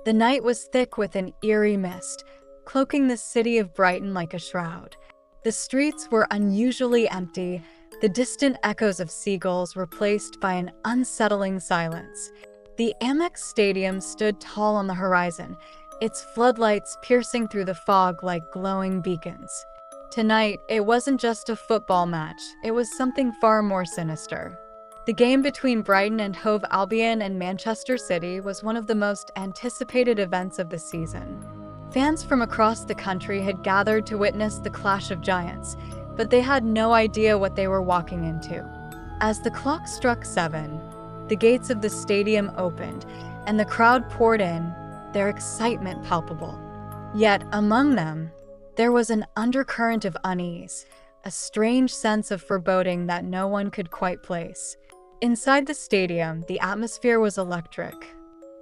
The night was thick with an eerie mist, cloaking the city of Brighton like a shroud. The streets were unusually empty, the distant echoes of seagulls replaced by an unsettling silence. The Amex Stadium stood tall on the horizon, its floodlights piercing through the fog like glowing beacons. Tonight, it wasn't just a football match, it was something far more sinister. The game between Brighton and Hove Albion and Manchester City was one of the most anticipated events of the season. Fans from across the country had gathered to witness the clash of giants, but they had no idea what they were walking into. As the clock struck 7, the gates of the stadium opened, and the crowd poured in, their excitement palpable. Yet, among them, there was an undercurrent of unease, a strange sense of foreboding that no one could quite place. Inside the stadium, the atmosphere was electric.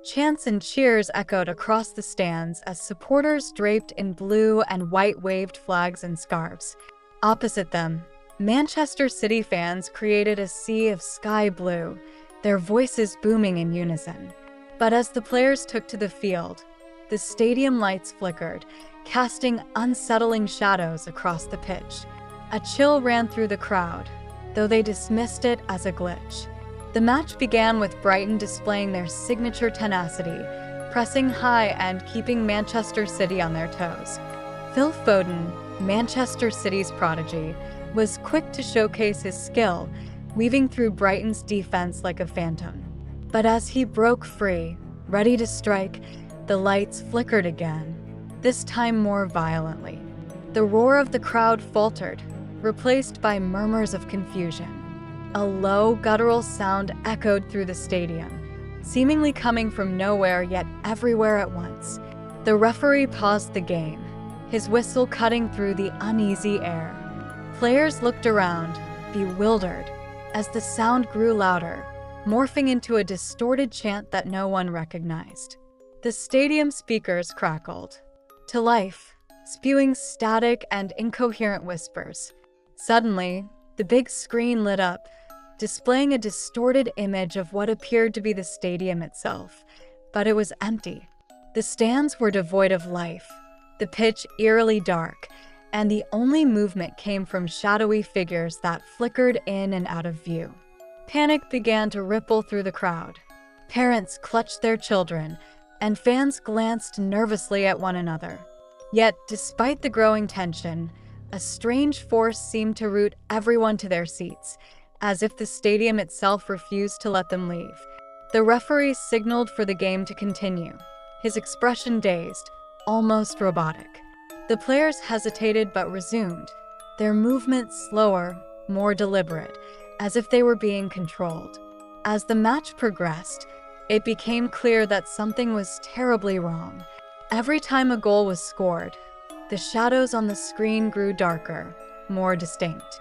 Chants and cheers echoed across the stands as supporters draped in blue and white waved flags and scarves. Opposite them, Manchester City fans created a sea of sky blue, their voices booming in unison. But as the players took to the field, the stadium lights flickered, casting unsettling shadows across the pitch. A chill ran through the crowd, though they dismissed it as a glitch. The match began with Brighton displaying their signature tenacity, pressing high and keeping Manchester City on their toes. Phil Foden, Manchester City's prodigy, was quick to showcase his skill, weaving through Brighton's defense like a phantom. But as he broke free, ready to strike, the lights flickered again, this time more violently. The roar of the crowd faltered, replaced by murmurs of confusion. A low, guttural sound echoed through the stadium, seemingly coming from nowhere yet everywhere at once. The referee paused the game, his whistle cutting through the uneasy air. Players looked around, bewildered, as the sound grew louder, morphing into a distorted chant that no one recognized. The stadium speakers crackled to life, spewing static and incoherent whispers. Suddenly, the big screen lit up, displaying a distorted image of what appeared to be the stadium itself, but it was empty. The stands were devoid of life, the pitch eerily dark, and the only movement came from shadowy figures that flickered in and out of view. Panic began to ripple through the crowd. Parents clutched their children, and fans glanced nervously at one another. Yet, despite the growing tension, a strange force seemed to root everyone to their seats, as if the stadium itself refused to let them leave. The referee signaled for the game to continue, his expression dazed, almost robotic. The players hesitated but resumed, their movements slower, more deliberate, as if they were being controlled. As the match progressed, it became clear that something was terribly wrong. Every time a goal was scored, the shadows on the screen grew darker, more distinct.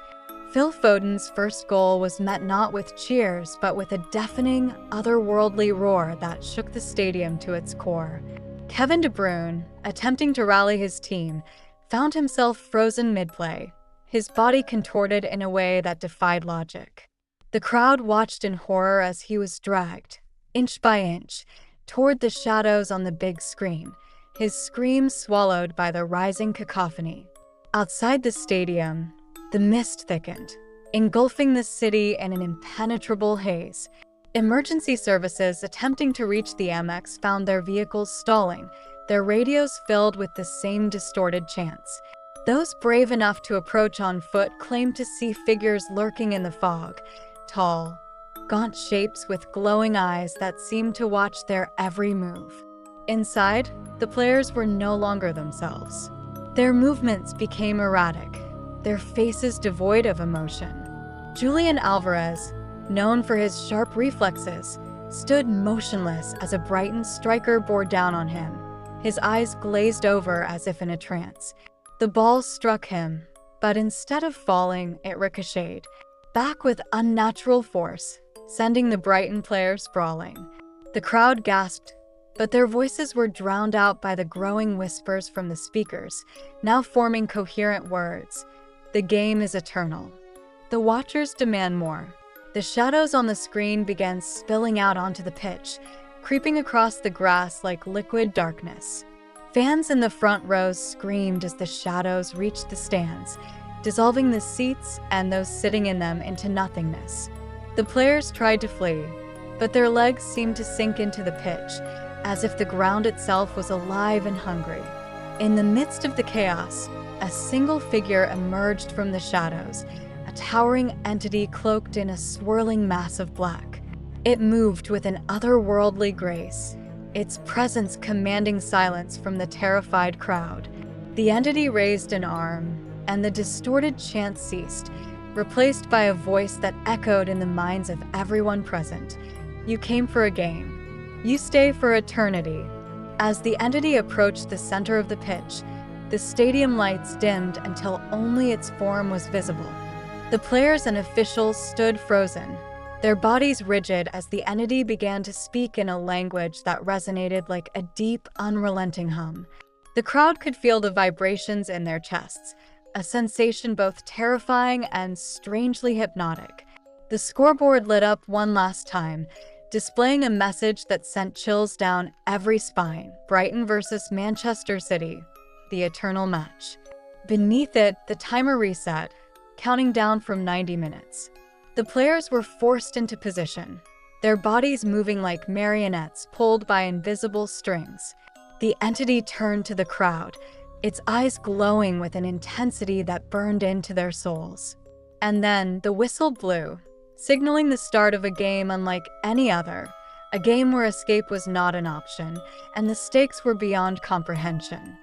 Phil Foden's first goal was met not with cheers, but with a deafening, otherworldly roar that shook the stadium to its core. Kevin De Bruyne, attempting to rally his team, found himself frozen mid-play, his body contorted in a way that defied logic. The crowd watched in horror as he was dragged, inch by inch, toward the shadows on the big screen, his screams swallowed by the rising cacophony. Outside the stadium, the mist thickened, engulfing the city in an impenetrable haze. Emergency services attempting to reach the Amex found their vehicles stalling, their radios filled with the same distorted chants. Those brave enough to approach on foot claimed to see figures lurking in the fog, tall, gaunt shapes with glowing eyes that seemed to watch their every move. Inside, the players were no longer themselves. Their movements became erratic, their faces devoid of emotion. Julian Alvarez, known for his sharp reflexes, stood motionless as a Brighton striker bore down on him, his eyes glazed over as if in a trance. The ball struck him, but instead of falling, it ricocheted, back with unnatural force, sending the Brighton players sprawling. The crowd gasped, but their voices were drowned out by the growing whispers from the speakers, now forming coherent words. The game is eternal. The watchers demand more. The shadows on the screen began spilling out onto the pitch, creeping across the grass like liquid darkness. Fans in the front rows screamed as the shadows reached the stands, dissolving the seats and those sitting in them into nothingness. The players tried to flee, but their legs seemed to sink into the pitch, as if the ground itself was alive and hungry. In the midst of the chaos, a single figure emerged from the shadows, a towering entity cloaked in a swirling mass of black. It moved with an otherworldly grace, its presence commanding silence from the terrified crowd. The entity raised an arm, and the distorted chant ceased, replaced by a voice that echoed in the minds of everyone present. "You came for a game. You stay for eternity." As the entity approached the center of the pitch, the stadium lights dimmed until only its form was visible. The players and officials stood frozen, their bodies rigid as the entity began to speak in a language that resonated like a deep, unrelenting hum. The crowd could feel the vibrations in their chests, a sensation both terrifying and strangely hypnotic. The scoreboard lit up one last time, displaying a message that sent chills down every spine. Brighton versus Manchester City, the eternal match. Beneath it, the timer reset, counting down from 90 minutes. The players were forced into position, their bodies moving like marionettes pulled by invisible strings. The entity turned to the crowd, its eyes glowing with an intensity that burned into their souls. And then the whistle blew, signaling the start of a game unlike any other, a game where escape was not an option, and the stakes were beyond comprehension.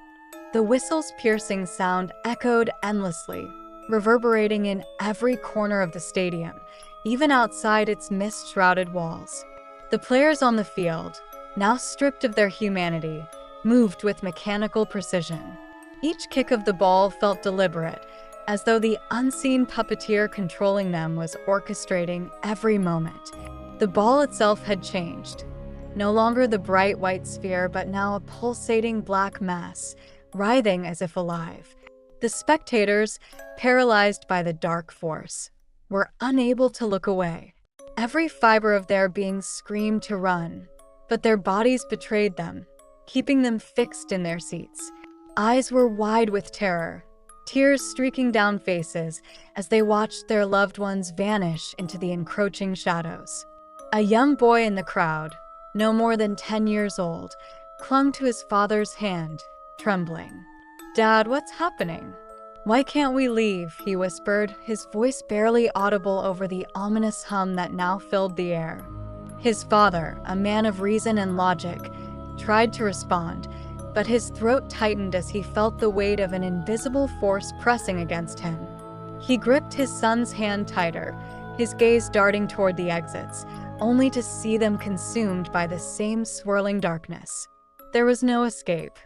The whistle's piercing sound echoed endlessly, reverberating in every corner of the stadium, even outside its mist-shrouded walls. The players on the field, now stripped of their humanity, moved with mechanical precision. Each kick of the ball felt deliberate, as though the unseen puppeteer controlling them was orchestrating every moment. The ball itself had changed. No longer the bright white sphere, but now a pulsating black mass, writhing as if alive. The spectators, paralyzed by the dark force, were unable to look away. Every fiber of their being screamed to run, but their bodies betrayed them, keeping them fixed in their seats. Eyes were wide with terror, tears streaking down faces as they watched their loved ones vanish into the encroaching shadows. A young boy in the crowd, no more than 10 years old, clung to his father's hand, trembling. "Dad, what's happening? Why can't we leave?" he whispered, his voice barely audible over the ominous hum that now filled the air. His father, a man of reason and logic, tried to respond, but his throat tightened as he felt the weight of an invisible force pressing against him. He gripped his son's hand tighter, his gaze darting toward the exits, only to see them consumed by the same swirling darkness. There was no escape.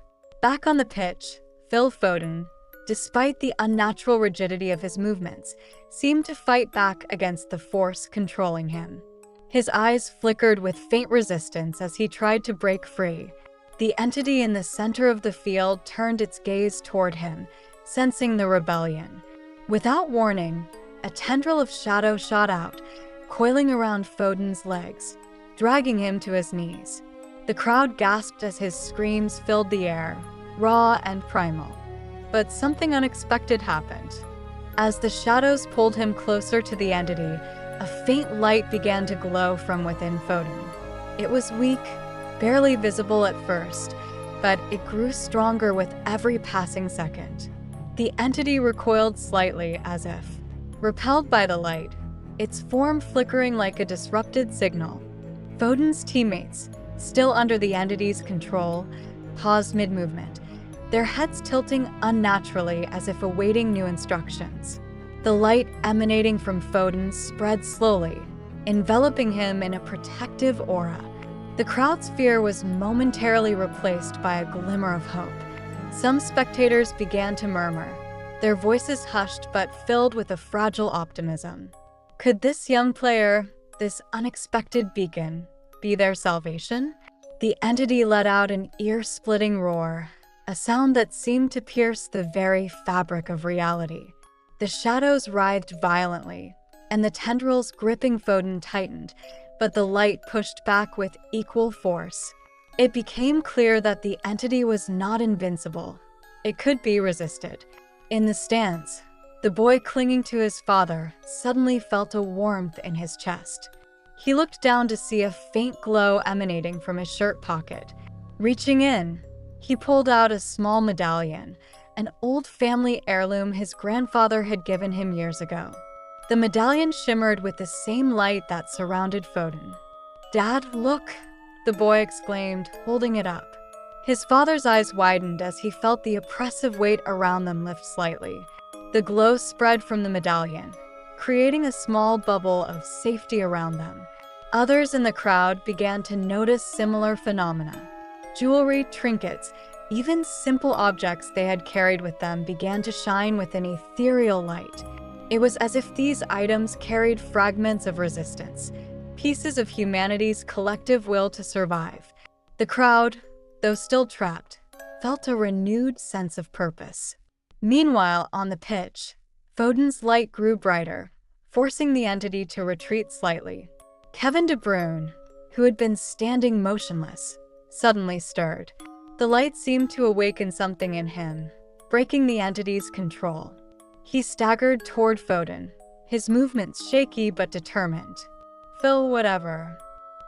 Back on the pitch, Phil Foden, despite the unnatural rigidity of his movements, seemed to fight back against the force controlling him. His eyes flickered with faint resistance as he tried to break free. The entity in the center of the field turned its gaze toward him, sensing the rebellion. Without warning, a tendril of shadow shot out, coiling around Foden's legs, dragging him to his knees. The crowd gasped as his screams filled the air, raw and primal. But something unexpected happened. As the shadows pulled him closer to the entity, a faint light began to glow from within Foden. It was weak, barely visible at first, but it grew stronger with every passing second. The entity recoiled slightly as if repelled by the light, its form flickering like a disrupted signal. Foden's teammates, still under the entity's control, paused mid-movement, their heads tilting unnaturally as if awaiting new instructions. The light emanating from Foden spread slowly, enveloping him in a protective aura. The crowd's fear was momentarily replaced by a glimmer of hope. Some spectators began to murmur, their voices hushed but filled with a fragile optimism. Could this young player, this unexpected beacon, be their salvation? The entity let out an ear-splitting roar, a sound that seemed to pierce the very fabric of reality. The shadows writhed violently, and the tendrils gripping Foden tightened, but the light pushed back with equal force. It became clear that the entity was not invincible. It could be resisted. In the stands, the boy clinging to his father suddenly felt a warmth in his chest. He looked down to see a faint glow emanating from his shirt pocket. Reaching in, he pulled out a small medallion, an old family heirloom his grandfather had given him years ago. The medallion shimmered with the same light that surrounded Foden. "Dad, look!" the boy exclaimed, holding it up. His father's eyes widened as he felt the oppressive weight around them lift slightly. The glow spread from the medallion, creating a small bubble of safety around them. Others in the crowd began to notice similar phenomena. Jewelry, trinkets, even simple objects they had carried with them began to shine with an ethereal light. It was as if these items carried fragments of resistance, pieces of humanity's collective will to survive. The crowd, though still trapped, felt a renewed sense of purpose. Meanwhile, on the pitch, Foden's light grew brighter, forcing the entity to retreat slightly. Kevin De Bruyne, who had been standing motionless, suddenly stirred. The light seemed to awaken something in him, breaking the entity's control. He staggered toward Foden, his movements shaky but determined. "Phil, whatever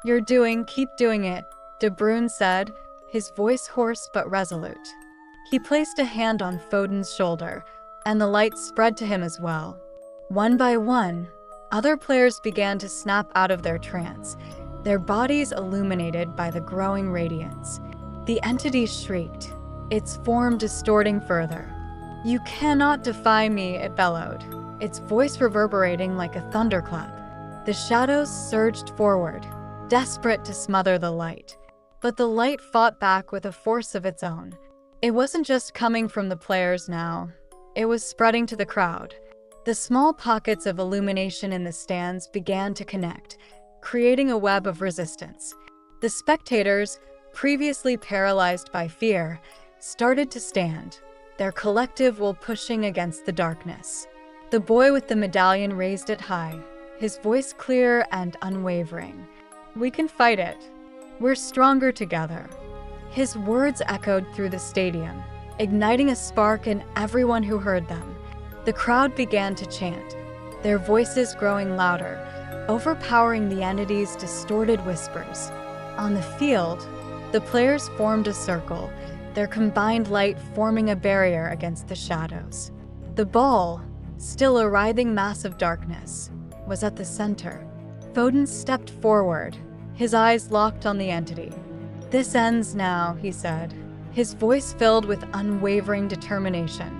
you're doing, keep doing it," De Bruyne said, his voice hoarse but resolute. He placed a hand on Foden's shoulder, and the light spread to him as well. One by one, other players began to snap out of their trance, their bodies illuminated by the growing radiance. The entity shrieked, its form distorting further. "You cannot defy me," it bellowed, its voice reverberating like a thunderclap. The shadows surged forward, desperate to smother the light. But the light fought back with a force of its own. It wasn't just coming from the players now. It was spreading to the crowd. The small pockets of illumination in the stands began to connect, creating a web of resistance. The spectators, previously paralyzed by fear, started to stand, their collective will pushing against the darkness. The boy with the medallion raised it high, his voice clear and unwavering. "We can fight it. We're stronger together." His words echoed through the stadium, igniting a spark in everyone who heard them. The crowd began to chant, their voices growing louder, overpowering the entity's distorted whispers. On the field, the players formed a circle, their combined light forming a barrier against the shadows. The ball, still a writhing mass of darkness, was at the center. Foden stepped forward, his eyes locked on the entity. "This ends now," he said, his voice filled with unwavering determination.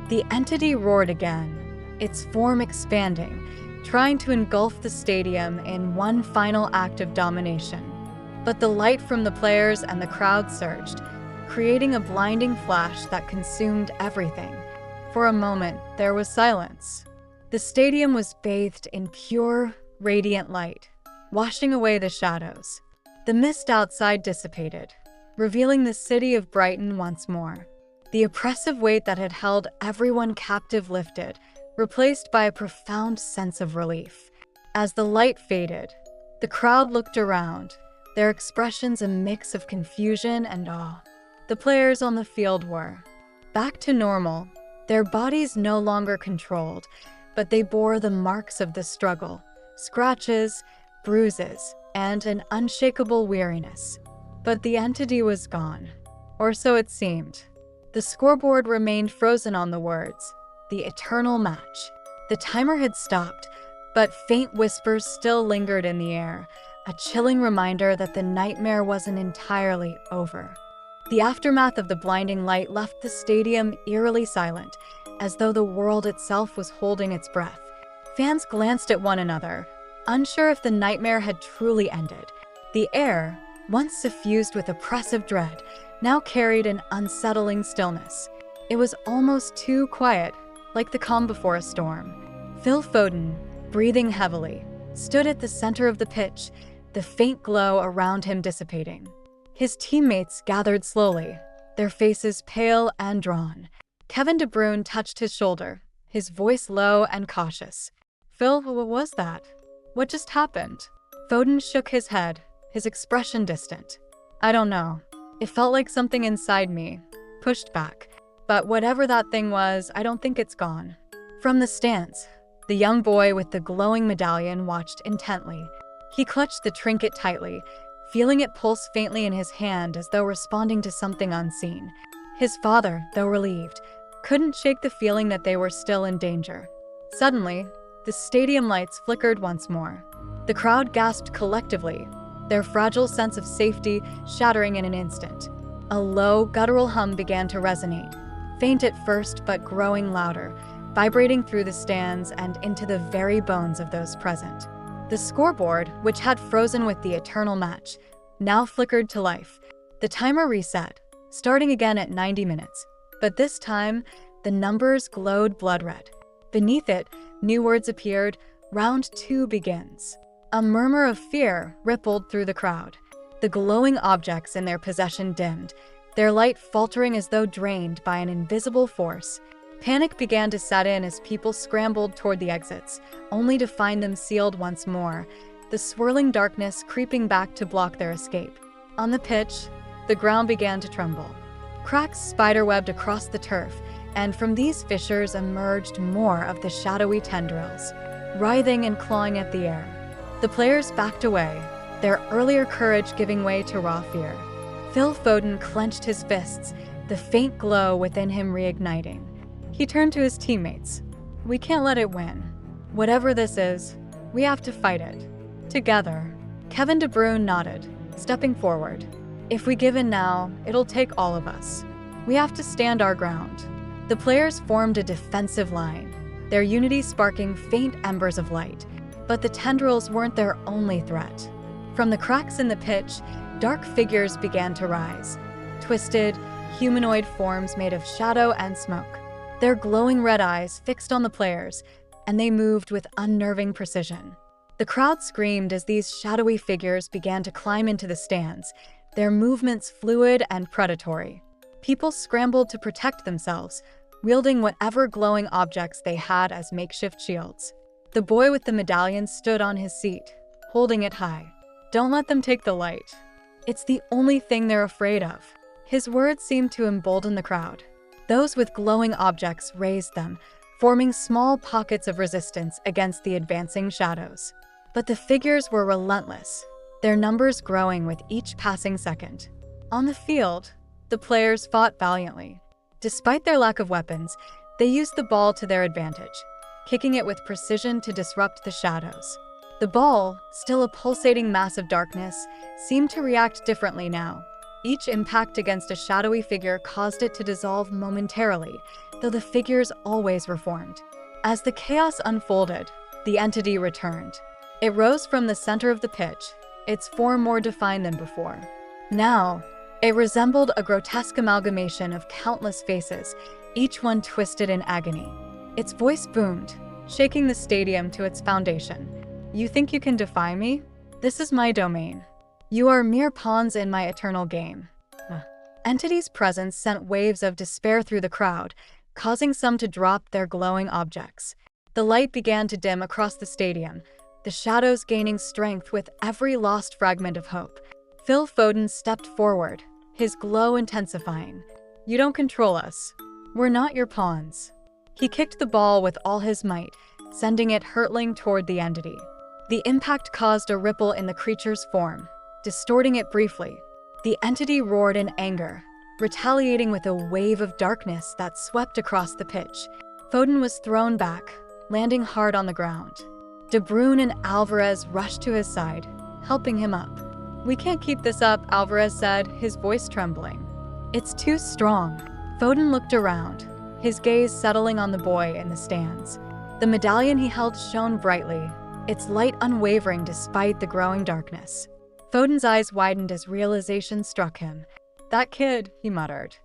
The entity roared again, its form expanding, trying to engulf the stadium in one final act of domination. But the light from the players and the crowd surged, creating a blinding flash that consumed everything. For a moment, there was silence. The stadium was bathed in pure, radiant light, washing away the shadows. The mist outside dissipated, revealing the city of Brighton once more. The oppressive weight that had held everyone captive lifted, replaced by a profound sense of relief. As the light faded, the crowd looked around, their expressions a mix of confusion and awe. The players on the field were back to normal, their bodies no longer controlled, but they bore the marks of the struggle, scratches, bruises, and an unshakable weariness. But the entity was gone, or so it seemed. The scoreboard remained frozen on the words, "The eternal match." The timer had stopped, but faint whispers still lingered in the air, a chilling reminder that the nightmare wasn't entirely over. The aftermath of the blinding light left the stadium eerily silent, as though the world itself was holding its breath. Fans glanced at one another, unsure if the nightmare had truly ended. The air, once suffused with oppressive dread, now carried an unsettling stillness. It was almost too quiet, like the calm before a storm. Phil Foden, breathing heavily, stood at the center of the pitch, the faint glow around him dissipating. His teammates gathered slowly, their faces pale and drawn. Kevin De Bruyne touched his shoulder, his voice low and cautious. "Phil, what was that? What just happened?" Foden shook his head, his expression distant. I don't know. It felt like something inside me pushed back. But whatever that thing was, I don't think it's gone. From the stands, the young boy with the glowing medallion watched intently. He clutched the trinket tightly, feeling it pulse faintly in his hand as though responding to something unseen. His father, though relieved, couldn't shake the feeling that they were still in danger. Suddenly, the stadium lights flickered once more. The crowd gasped collectively, their fragile sense of safety shattering in an instant. A low, guttural hum began to resonate, faint at first but growing louder, vibrating through the stands and into the very bones of those present. The scoreboard, which had frozen with the eternal match, now flickered to life. The timer reset, starting again at 90 minutes. But this time, the numbers glowed blood red. Beneath it, new words appeared, "Round 2 begins." A murmur of fear rippled through the crowd. The glowing objects in their possession dimmed, their light faltering as though drained by an invisible force. Panic began to set in as people scrambled toward the exits, only to find them sealed once more, the swirling darkness creeping back to block their escape. On the pitch, the ground began to tremble. Cracks spiderwebbed across the turf, and from these fissures emerged more of the shadowy tendrils, writhing and clawing at the air. The players backed away, their earlier courage giving way to raw fear. Phil Foden clenched his fists, the faint glow within him reigniting. He turned to his teammates. "We can't let it win. Whatever this is, we have to fight it. Together." Kevin De Bruyne nodded, stepping forward. "If we give in now, it'll take all of us. We have to stand our ground." The players formed a defensive line, their unity sparking faint embers of light. But the tendrils weren't their only threat. From the cracks in the pitch, dark figures began to rise. Twisted, humanoid forms made of shadow and smoke. Their glowing red eyes fixed on the players, and they moved with unnerving precision. The crowd screamed as these shadowy figures began to climb into the stands, their movements fluid and predatory. People scrambled to protect themselves, wielding whatever glowing objects they had as makeshift shields. The boy with the medallion stood on his seat, holding it high. "Don't let them take the light. It's the only thing they're afraid of." His words seemed to embolden the crowd. Those with glowing objects raised them, forming small pockets of resistance against the advancing shadows. But the figures were relentless, their numbers growing with each passing second. On the field, the players fought valiantly. Despite their lack of weapons, they used the ball to their advantage, kicking it with precision to disrupt the shadows. The ball, still a pulsating mass of darkness, seemed to react differently now. Each impact against a shadowy figure caused it to dissolve momentarily, though the figures always reformed. As the chaos unfolded, the entity returned. It rose from the center of the pitch, its form more defined than before. Now, it resembled a grotesque amalgamation of countless faces, each one twisted in agony. Its voice boomed, shaking the stadium to its foundation. "You think you can defy me? This is my domain. You are mere pawns in my eternal game." Entity's presence sent waves of despair through the crowd, causing some to drop their glowing objects. The light began to dim across the stadium, the shadows gaining strength with every lost fragment of hope. Phil Foden stepped forward, his glow intensifying. "You don't control us. We're not your pawns." He kicked the ball with all his might, sending it hurtling toward the entity. The impact caused a ripple in the creature's form, distorting it briefly. The entity roared in anger, retaliating with a wave of darkness that swept across the pitch. Foden was thrown back, landing hard on the ground. De Bruyne and Alvarez rushed to his side, helping him up. "We can't keep this up," Alvarez said, his voice trembling. "It's too strong." Foden looked around, his gaze settling on the boy in the stands. The medallion he held shone brightly, its light unwavering despite the growing darkness. Foden's eyes widened as realization struck him. "That kid," he muttered.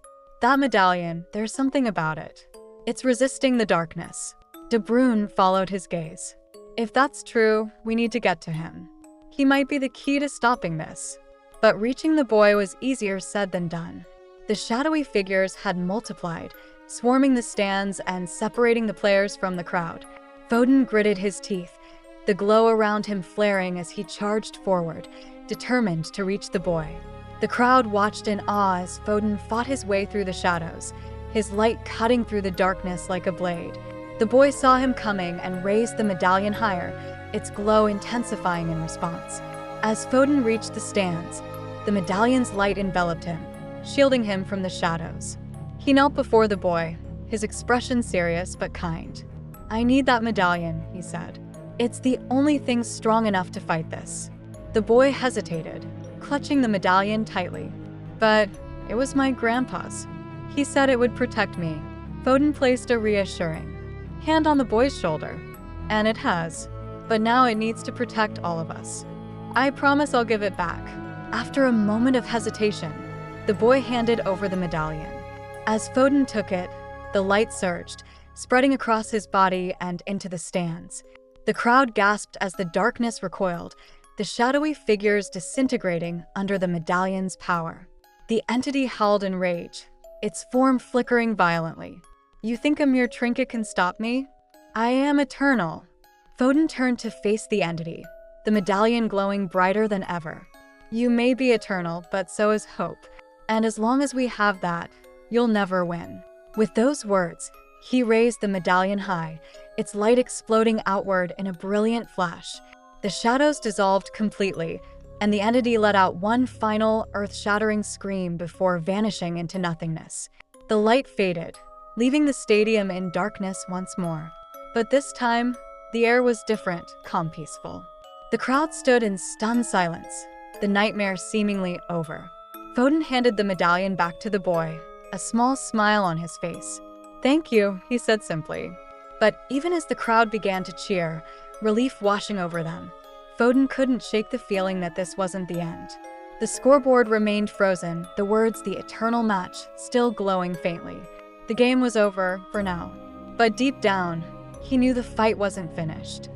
"That medallion, there's something about it. It's resisting the darkness." De Bruyne followed his gaze. "If that's true, we need to get to him. He might be the key to stopping this." But reaching the boy was easier said than done. The shadowy figures had multiplied, swarming the stands and separating the players from the crowd. Foden gritted his teeth, the glow around him flaring as he charged forward, determined to reach the boy. The crowd watched in awe as Foden fought his way through the shadows, his light cutting through the darkness like a blade. The boy saw him coming and raised the medallion higher, its glow intensifying in response. As Foden reached the stands, the medallion's light enveloped him, shielding him from the shadows. He knelt before the boy, his expression serious but kind. "I need that medallion," he said. "It's the only thing strong enough to fight this." The boy hesitated, clutching the medallion tightly. "But it was my grandpa's. He said it would protect me." Foden placed a reassuring hand on the boy's shoulder. "And it has. But now it needs to protect all of us. I promise I'll give it back." After a moment of hesitation, the boy handed over the medallion. As Foden took it, the light surged, spreading across his body and into the stands. The crowd gasped as the darkness recoiled, the shadowy figures disintegrating under the medallion's power. The entity howled in rage, its form flickering violently. "You think a mere trinket can stop me? I am eternal." Foden turned to face the entity, the medallion glowing brighter than ever. "You may be eternal, but so is hope. And as long as we have that, you'll never win." With those words, he raised the medallion high, its light exploding outward in a brilliant flash. The shadows dissolved completely, and the entity let out one final, earth-shattering scream before vanishing into nothingness. The light faded, leaving the stadium in darkness once more. But this time, the air was different, calm, peaceful. The crowd stood in stunned silence, the nightmare seemingly over. Foden handed the medallion back to the boy, a small smile on his face. "Thank you," he said simply. But even as the crowd began to cheer, relief washing over them, Foden couldn't shake the feeling that this wasn't the end. The scoreboard remained frozen, the words "the eternal match" still glowing faintly. The game was over, for now. But deep down, he knew the fight wasn't finished.